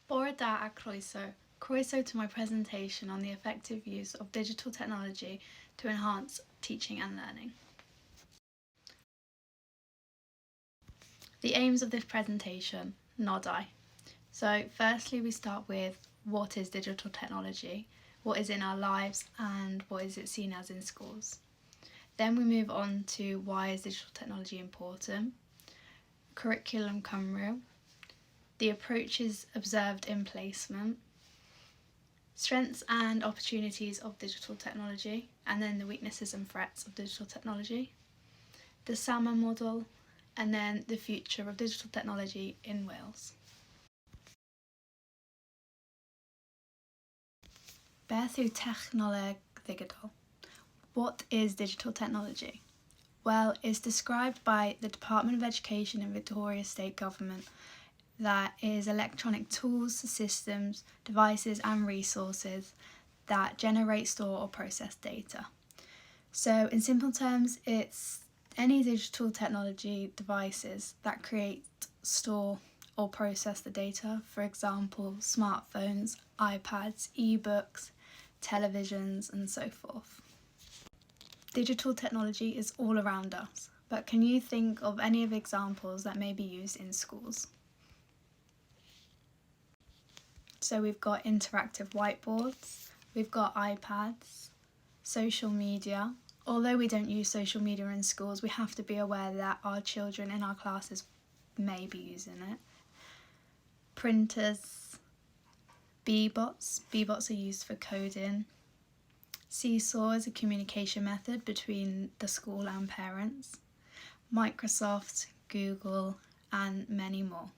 Bore da a croeso. Croeso to my presentation on the effective use of digital technology to enhance teaching and learning. The aims of this presentation, nodai. So firstly we start with what is digital technology, what is in our lives and what is it seen as in schools. Then we move on to why is digital technology important, curriculum Cymru, the approaches observed in placement, strengths and opportunities of digital technology, and then the weaknesses and threats of digital technology, the SAMA model, and then the future of digital technology in Wales. Beth yw technoleg ddigidol? What is digital technology? Well, it's described by the Department of Education in Victoria State Government that is electronic tools, systems, devices and resources that generate, store or process data. So in simple terms, it's any digital technology devices that create, store or process the data, for example, smartphones, iPads, e-books, televisions and so forth. Digital technology is all around us, but can you think of any of the examples that may be used in schools? So we've got interactive whiteboards, we've got iPads, social media. Although we don't use social media in schools, we have to be aware that our children in our classes may be using it. Printers, Bbots. Bbots are used for coding. Seesaw is a communication method between the school and parents. Microsoft, Google, and many more.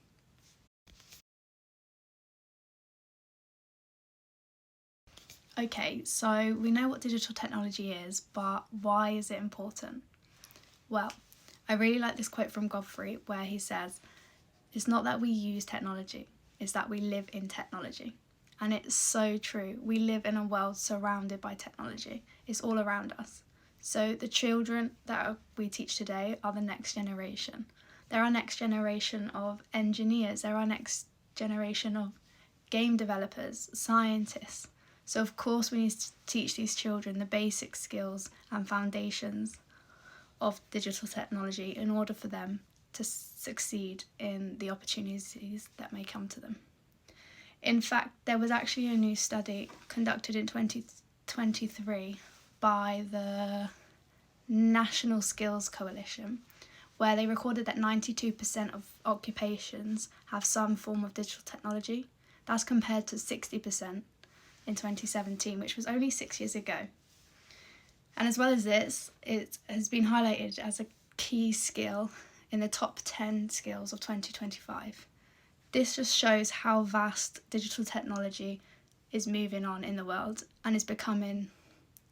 Okay, so we know what digital technology is, but why is it important? Well, I really like this quote from Godfrey where he says, "It's not that we use technology, it's that we live in technology." And it's so true. We live in a world surrounded by technology. It's all around us. So the children that we teach today are the next generation. They're our next generation of engineers. They're our next generation of game developers, scientists. So of course we need to teach these children the basic skills and foundations of digital technology in order for them to succeed in the opportunities that may come to them. In fact, there was actually a new study conducted in 2023 by the National Skills Coalition, where they recorded that 92% of occupations have some form of digital technology. That's compared to 60% in 2017, which was only 6 years ago. And as well as this, it has been highlighted as a key skill in the top 10 skills of 2025. This just shows how vast digital technology is moving on in the world and is becoming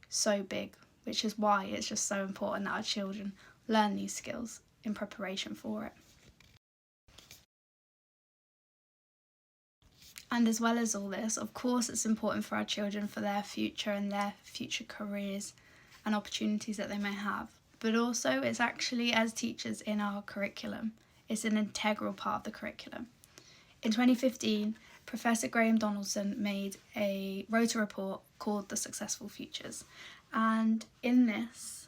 so big, which is why it's just so important that our children learn these skills in preparation for it. And as well as all this, of course, it's important for our children for their future and their future careers and opportunities that they may have. But also it's actually, as teachers in our curriculum, it's an integral part of the curriculum. In 2015, Professor Graham Donaldson wrote a report called The Successful Futures. And in this,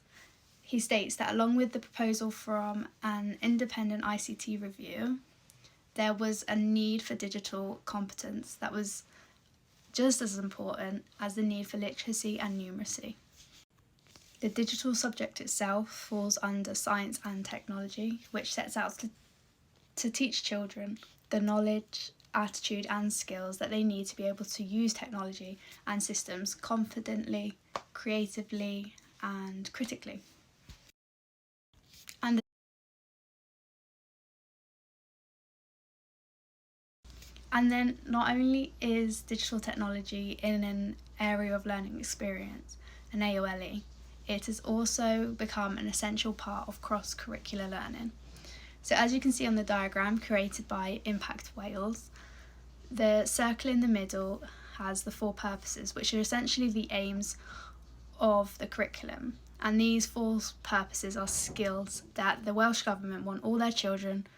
he states that along with the proposal from an independent ICT review, there was a need for digital competence that was just as important as the need for literacy and numeracy. The digital subject itself falls under science and technology, which sets out to teach children the knowledge, attitude and skills that they need to be able to use technology and systems confidently, creatively and critically. And then not only is digital technology in an area of learning experience, an AOLE, it has also become an essential part of cross-curricular learning. So as you can see on the diagram created by Impact Wales, the circle in the middle has the 4 purposes, which are essentially the aims of the curriculum. And these 4 purposes are skills that the Welsh Government want all their children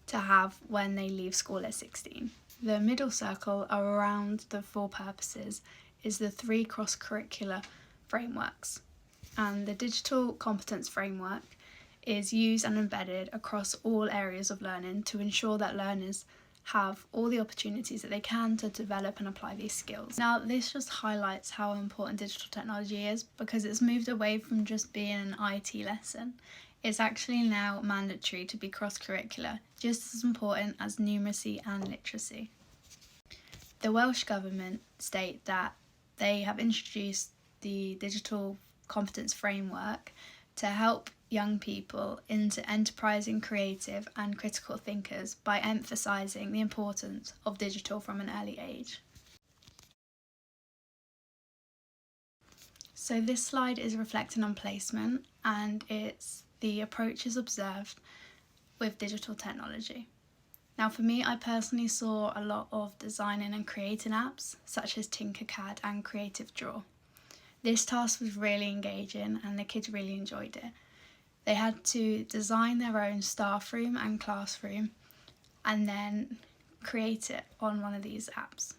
to have when they leave school at 16. The middle circle around the four purposes is the three cross-curricular frameworks, and the digital competence framework is used and embedded across all areas of learning to ensure that learners have all the opportunities that they can to develop and apply these skills. Now, this just highlights how important digital technology is, because it's moved away from just being an IT lesson. It's actually now mandatory to be cross-curricular, just as important as numeracy and literacy. The Welsh Government state that they have introduced the digital competence framework to help young people into enterprising, creative and critical thinkers by emphasising the importance of digital from an early age. So this slide is reflecting on placement, and it's the approaches observed with digital technology. Now, for me, I personally saw a lot of designing and creating apps such as Tinkercad and Creative Draw. This task was really engaging and the kids really enjoyed it. They had to design their own staff room and classroom and then create it on one of these apps.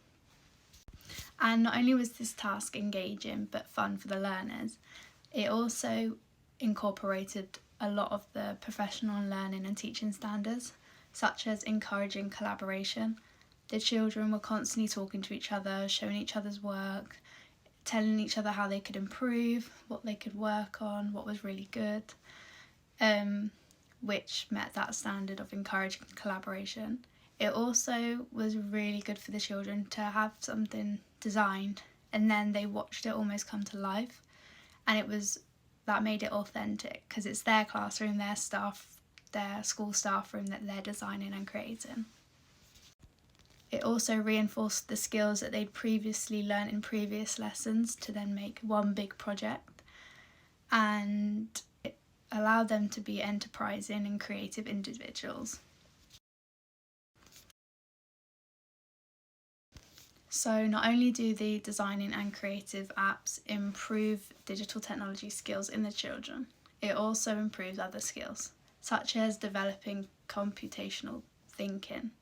And not only was this task engaging but fun for the learners, it also incorporated a lot of the professional learning and teaching standards, such as encouraging collaboration. The children were constantly talking to each other, showing each other's work, telling each other how they could improve, what they could work on, what was really good, which met that standard of encouraging collaboration. It also was really good for the children to have something designed and then they watched it almost come to life, and that made it authentic because it's their classroom, their school staff room that they're designing and creating. It also reinforced the skills that they'd previously learnt in previous lessons to then make one big project, and it allowed them to be enterprising and creative individuals. So not only do the designing and creative apps improve digital technology skills in the children, it also improves other skills, such as developing computational thinking.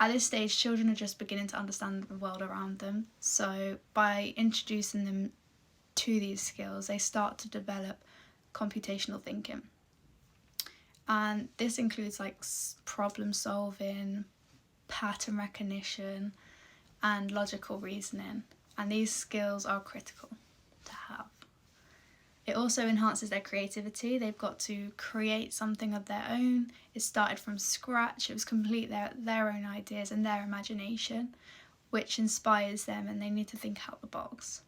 At this stage, children are just beginning to understand the world around them, so by introducing them to these skills, they start to develop computational thinking. And this includes like problem solving, pattern recognition, and logical reasoning, and these skills are critical to have. It also enhances their creativity. They've got to create something of their own. It started from scratch. It was complete their own ideas and their imagination, which inspires them, and they need to think out the box.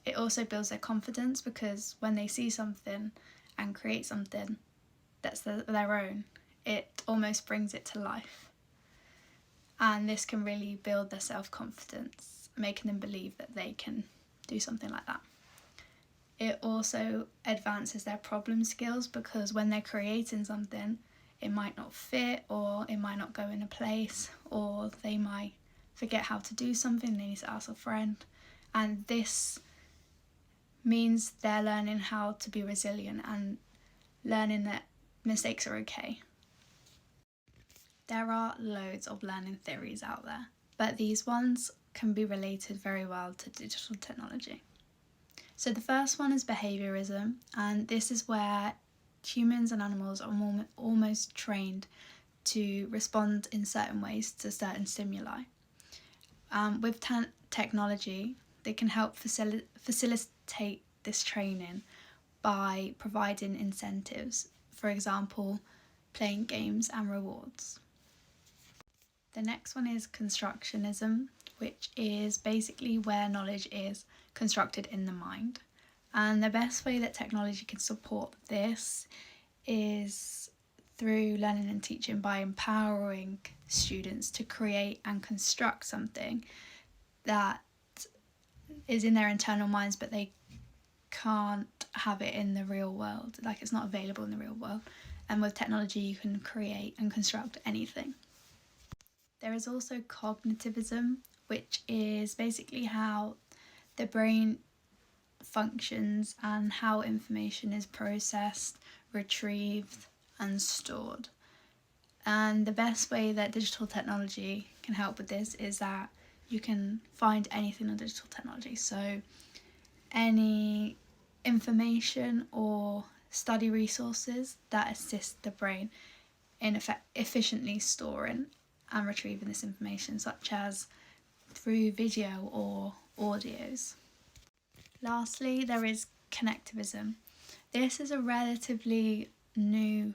It also builds their confidence, because when they see something and create something that's their own, it almost brings it to life. And this can really build their self-confidence, making them believe that they can do something like that. It also advances their problem skills, because when they're creating something, it might not fit, or it might not go in a place, or they might forget how to do something, they need to ask a friend. And this means they're learning how to be resilient and learning that mistakes are okay. There are loads of learning theories out there, but these ones can be related very well to digital technology. So the first one is behaviourism, and this is where humans and animals are almost trained to respond in certain ways to certain stimuli. With technology, they can help facilitate this training by providing incentives, for example, playing games and rewards. The next one is constructionism, which is basically where knowledge is constructed in the mind. And the best way that technology can support this is through learning and teaching, by empowering students to create and construct something that is in their internal minds, but they can't have it in the real world, like it's not available in the real world. And with technology, you can create and construct anything. There is also cognitivism, which is basically how the brain functions and how information is processed, retrieved and stored. And the best way that digital technology can help with this is that you can find anything on digital technology. So any information or study resources that assist the brain in efficiently storing and retrieving this information, such as through video or audios. Lastly, there is connectivism. This is a relatively new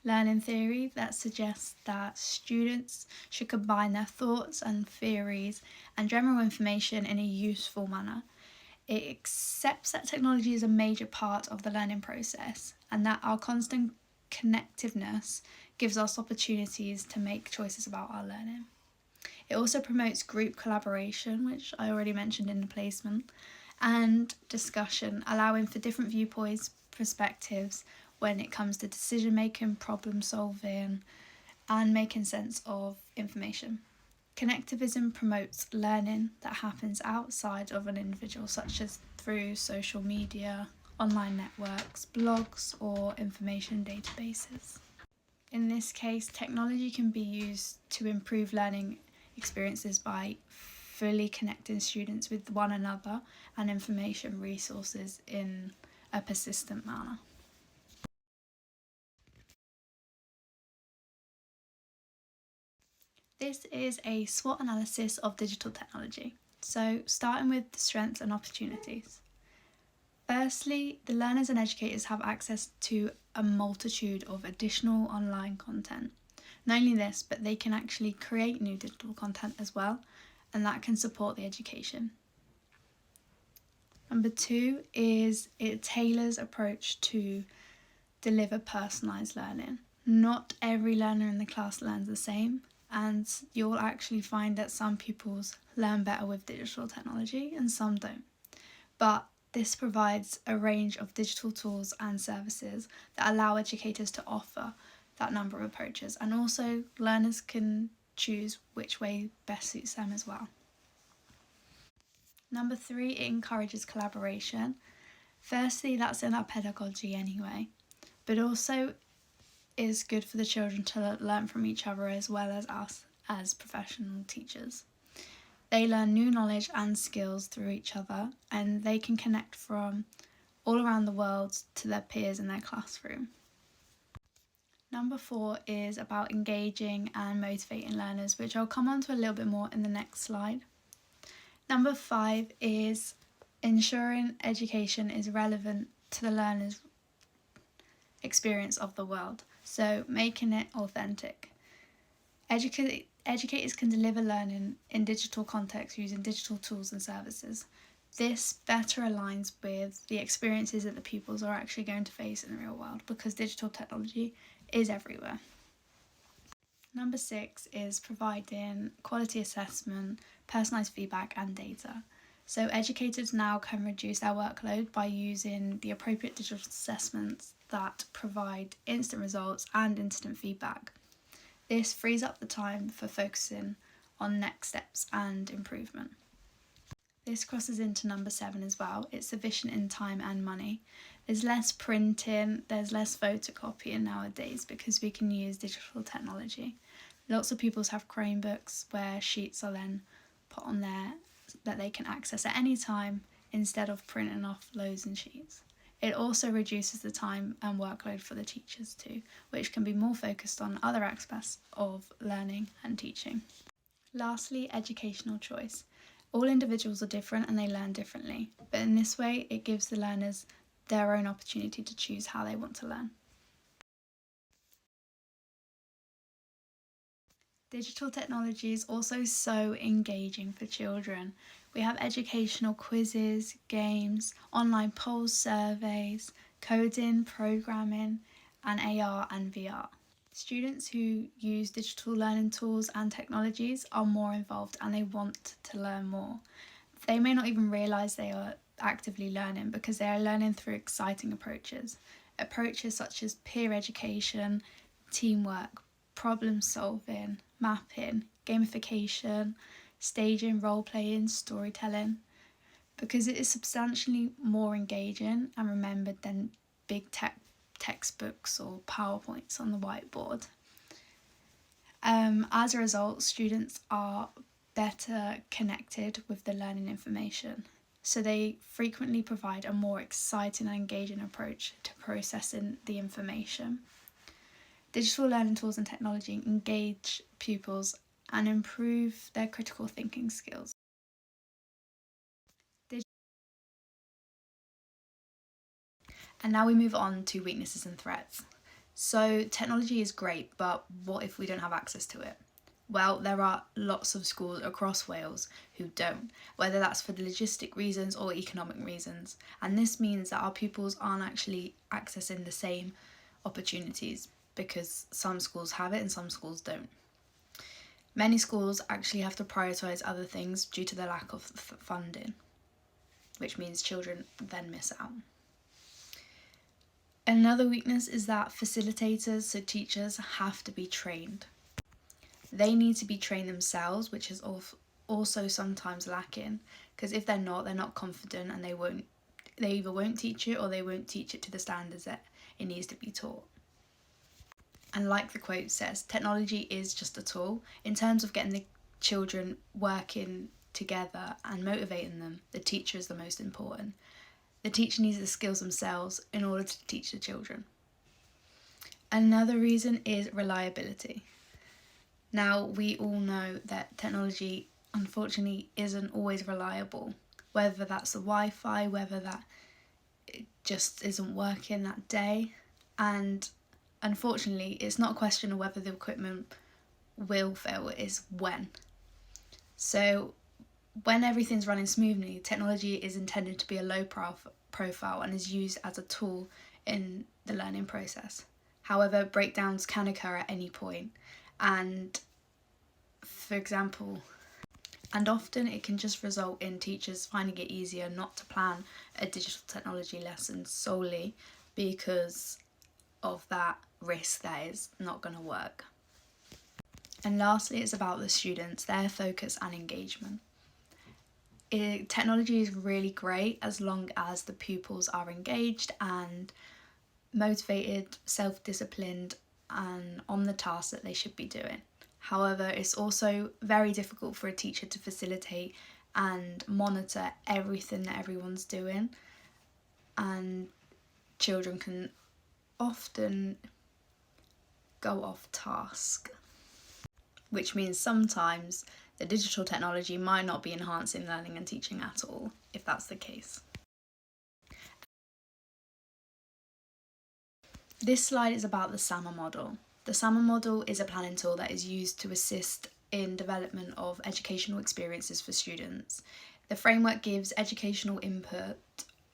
learning theory that suggests that students should combine their thoughts and theories and general information in a useful manner. It accepts that technology is a major part of the learning process and that our constant connectiveness gives us opportunities to make choices about our learning. It also promotes group collaboration, which I already mentioned in the placement, and discussion, allowing for different viewpoints, perspectives when it comes to decision making, problem solving, and making sense of information. Connectivism promotes learning that happens outside of an individual, such as through social media, online networks, blogs, or information databases. In this case, technology can be used to improve learning experiences by fully connecting students with one another and information resources in a persistent manner. This is a SWOT analysis of digital technology. So, starting with the strengths and opportunities. Firstly, the learners and educators have access to a multitude of additional online content. Not only this, but they can actually create new digital content as well, and that can support the education. Number 2 is it tailors approach to deliver personalised learning. Not every learner in the class learns the same, and you'll actually find that some pupils learn better with digital technology and some don't. But this provides a range of digital tools and services that allow educators to offer that number of approaches, and also learners can choose which way best suits them as well. Number 3, it encourages collaboration. Firstly, that's in our pedagogy anyway, but also is good for the children to learn from each other as well as us as professional teachers. They learn new knowledge and skills through each other, and they can connect from all around the world to their peers in their classroom. Number 4 is about engaging and motivating learners, which I'll come on to a little bit more in the next slide. Number 5 is ensuring education is relevant to the learner's experience of the world, so making it authentic. Educators can deliver learning in digital context using digital tools and services. This better aligns with the experiences that the pupils are actually going to face in the real world, because digital technology is everywhere. Number 6 is providing quality assessment, personalised feedback and data. So educators now can reduce their workload by using the appropriate digital assessments that provide instant results and instant feedback. This frees up the time for focusing on next steps and improvement. This crosses into number 7 as well. It's sufficient in time and money. There's less printing, there's less photocopying nowadays because we can use digital technology. Lots of pupils have Chromebooks where sheets are then put on there that they can access at any time instead of printing off loads and sheets. It also reduces the time and workload for the teachers too, which can be more focused on other aspects of learning and teaching. Lastly, educational choice. All individuals are different and they learn differently, but in this way it gives the learners their own opportunity to choose how they want to learn. Digital technology is also so engaging for children. We have educational quizzes, games, online polls, surveys, coding, programming, and AR and VR. Students who use digital learning tools and technologies are more involved and they want to learn more. They may not even realise they are actively learning because they are learning through exciting approaches. Approaches such as peer education, teamwork, problem solving, mapping, gamification, staging, role playing, storytelling, because it is substantially more engaging and remembered than big textbooks or PowerPoints on the whiteboard. As a result, students are better connected with the learning information. So they frequently provide a more exciting and engaging approach to processing the information. Digital learning tools and technology engage pupils and improve their critical thinking skills. And now we move on to weaknesses and threats. So technology is great, but what if we don't have access to it? Well, there are lots of schools across Wales who don't, whether that's for the logistic reasons or economic reasons. And this means that our pupils aren't actually accessing the same opportunities because some schools have it and some schools don't. Many schools actually have to prioritise other things due to the lack of funding, which means children then miss out. Another weakness is that facilitators, so teachers, have to be trained. They need to be trained themselves, which is also sometimes lacking, because if they're not confident and they either won't teach it or they won't teach it to the standards that it needs to be taught. And like the quote says, technology is just a tool. In terms of getting the children working together and motivating them, the teacher is the most important. The teacher needs the skills themselves in order to teach the children. Another reason is reliability. Now, we all know that technology, unfortunately, isn't always reliable. Whether that's the Wi-Fi, whether that it just isn't working that day. And unfortunately, it's not a question of whether the equipment will fail, it is when. So when everything's running smoothly, technology is intended to be a low profile and is used as a tool in the learning process. However, breakdowns can occur at any point, and for example, and often it can just result in teachers finding it easier not to plan a digital technology lesson solely because of that risk that is not going to work. And lastly, it's about the students, their focus and engagement. Technology is really great as long as the pupils are engaged and motivated, self-disciplined and on the task that they should be doing. However, it's also very difficult for a teacher to facilitate and monitor everything that everyone's doing, and children can often go off task, which means sometimes the digital technology might not be enhancing learning and teaching at all, if that's the case. This slide is about the SAMR model. The SAMR model is a planning tool that is used to assist in development of educational experiences for students. The framework gives educational input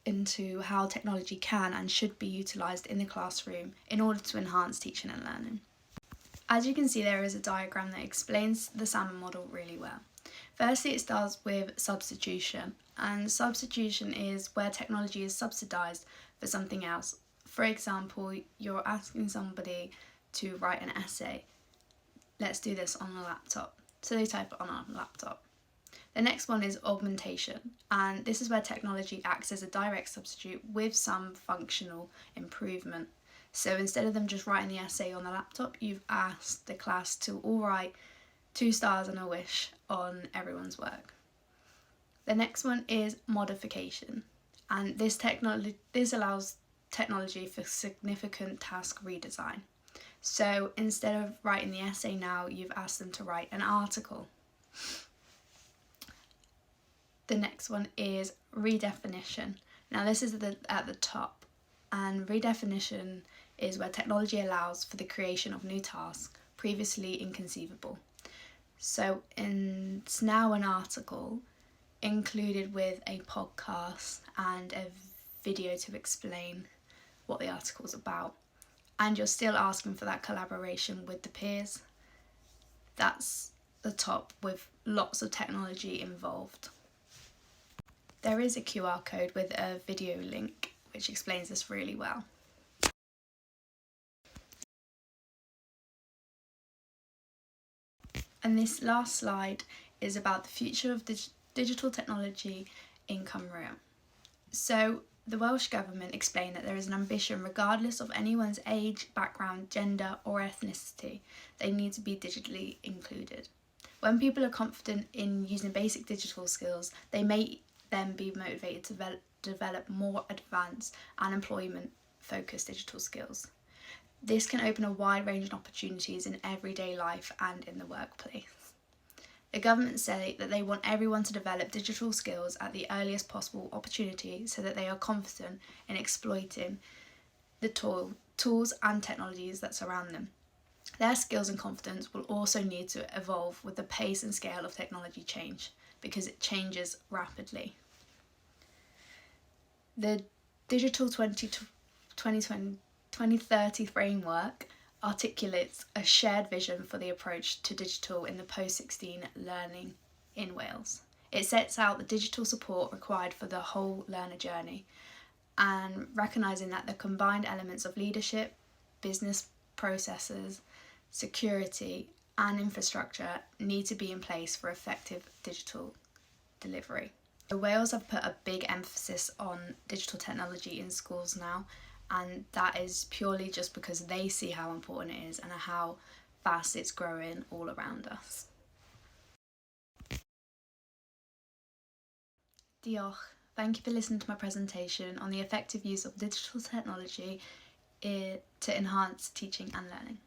into how technology can and should be utilised in the classroom in order to enhance teaching and learning. As you can see, there is a diagram that explains the SAMR model really well. Firstly, it starts with substitution, and substitution is where technology is subsidised for something else. For example, you're asking somebody to write an essay. Let's do this on a laptop. So they type it on a laptop. The next one is augmentation, and this is where technology acts as a direct substitute with some functional improvement. So instead of them just writing the essay on the laptop, you've asked the class to all write 2 stars and a wish on everyone's work. The next one is modification, and this allows technology for significant task redesign. So instead of writing the essay now, you've asked them to write an article. The next one is redefinition. Now this is at the top, and redefinition is where technology allows for the creation of new tasks previously inconceivable. So it's now an article included with a podcast and a video to explain what the article is about. And you're still asking for that collaboration with the peers. That's the top with lots of technology involved. There is a QR code with a video link which explains this really well. And this last slide is about the future of digital technology in Cymru. So The Welsh Government explained that there is an ambition, regardless of anyone's age, background, gender or ethnicity, they need to be digitally included. When people are confident in using basic digital skills, they may then be motivated to develop more advanced and employment-focused digital skills. This can open a wide range of opportunities in everyday life and in the workplace. The government say that they want everyone to develop digital skills at the earliest possible opportunity so that they are confident in exploiting the tools and technologies that surround them. Their skills and confidence will also need to evolve with the pace and scale of technology change because it changes rapidly. The Digital 2030 framework articulates a shared vision for the approach to digital in the post-16 learning in Wales. It sets out the digital support required for the whole learner journey and recognising that the combined elements of leadership, business processes, security and infrastructure need to be in place for effective digital delivery. So Wales have put a big emphasis on digital technology in schools now, and that is purely just because they see how important it is and how fast it's growing all around us. Diolch. Thank you for listening to my presentation on the effective use of digital technology to enhance teaching and learning.